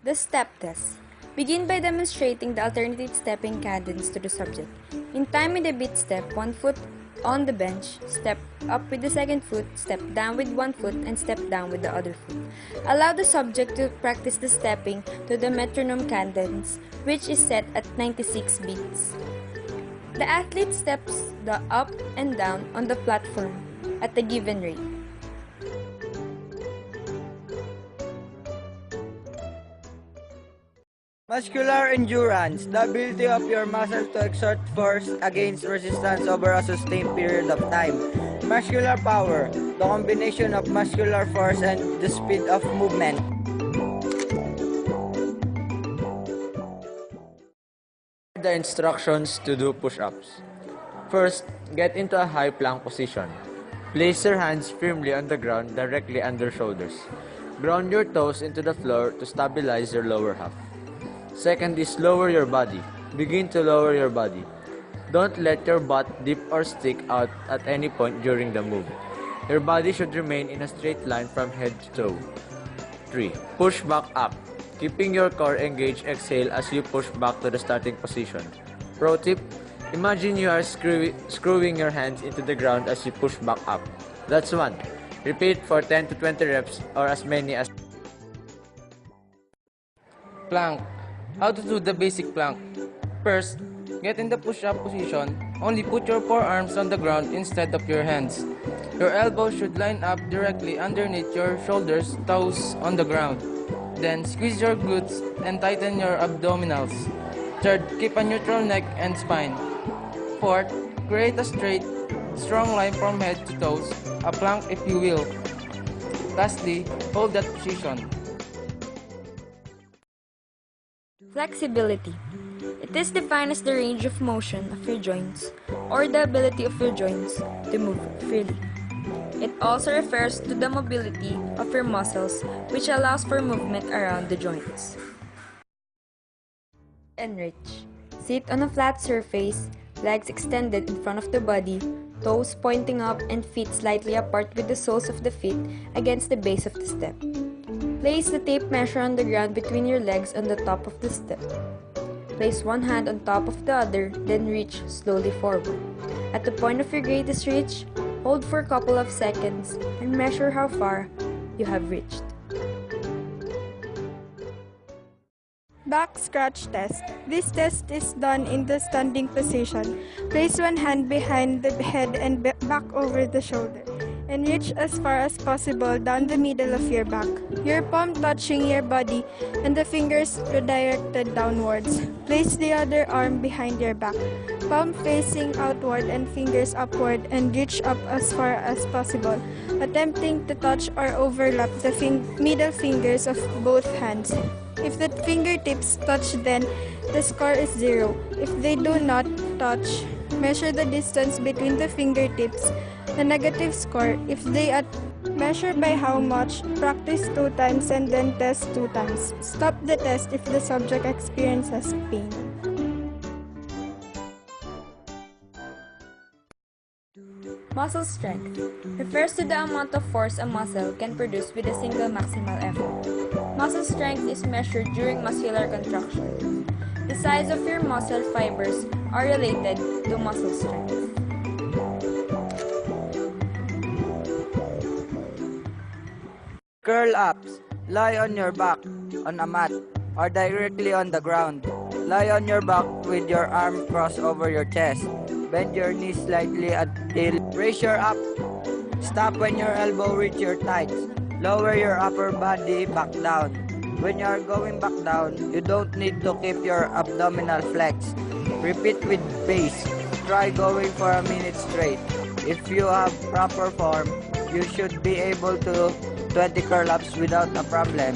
The step test. Begin by demonstrating the alternative stepping cadence to the subject. In time with the beat step, 1 foot on the bench, step up with the second foot, step down with 1 foot, and step down with the other foot. Allow the subject to practice the stepping to the metronome cadence, which is set at 96 beats. The athlete steps the up and down on the platform at a given rate. Muscular endurance, the ability of your muscle to exert force against resistance over a sustained period of time. Muscular power, the combination of muscular force and the speed of movement. The instructions to do push-ups. First, get into a high plank position. Place your hands firmly on the ground directly under shoulders. Ground your toes into the floor to stabilize your lower half. Second is lower your body. Begin to lower your body. Don't let your butt dip or stick out at any point during the move. Your body should remain in a straight line from head to toe. 3. Push back up. Keeping your core engaged, exhale as you push back to the starting position. Pro tip, imagine you are screwing your hands into the ground as you push back up. That's 1. Repeat for 10 to 20 reps or as many as... Plank. How to do the basic plank. First, get in the push-up position. Only put your forearms on the ground instead of your hands. Your elbows should line up directly underneath your shoulders, toes on the ground. Then, squeeze your glutes and tighten your abdominals. Third, keep a neutral neck and spine. Fourth, create a straight, strong line from head to toes, a plank if you will. Lastly, hold that position. Flexibility. It is defined as the range of motion of your joints or the ability of your joints to move freely. It also refers to the mobility of your muscles, which allows for movement around the joints. Enrich. Sit on a flat surface, legs extended in front of the body, toes pointing up and feet slightly apart with the soles of the feet against the base of the step. Place the tape measure on the ground between your legs on the top of the step. Place one hand on top of the other, then reach slowly forward. At the point of your greatest reach, hold for a couple of seconds and measure how far you have reached. Back scratch test. This test is done in the standing position. Place one hand behind the head and back over the shoulder, and reach as far as possible down the middle of your back. Your palm touching your body and the fingers redirected downwards. Place the other arm behind your back, palm facing outward and fingers upward, and reach up as far as possible, attempting to touch or overlap the middle fingers of both hands. If the fingertips touch, then the score is 0. If they do not touch, measure the distance between the fingertips, a negative score. If they measure by how much, practice 2 times and then test 2 times. Stop the test if the subject experiences pain. Muscle strength refers to the amount of force a muscle can produce with a single maximal effort. Muscle strength is measured during muscular contraction. The size of your muscle fibers are related to muscle strength. Curl ups. Lie on your back on a mat or directly on the ground. Lie on your back with your arm crossed over your chest. Bend your knees slightly until raise your up. Stop when your elbow reach your thighs. Lower your upper body back down. When you are going back down, you don't need to keep your abdominal flexed. Repeat with pace. Try going for a minute straight. If you have proper form, you should be able to 20 curl-ups without a problem.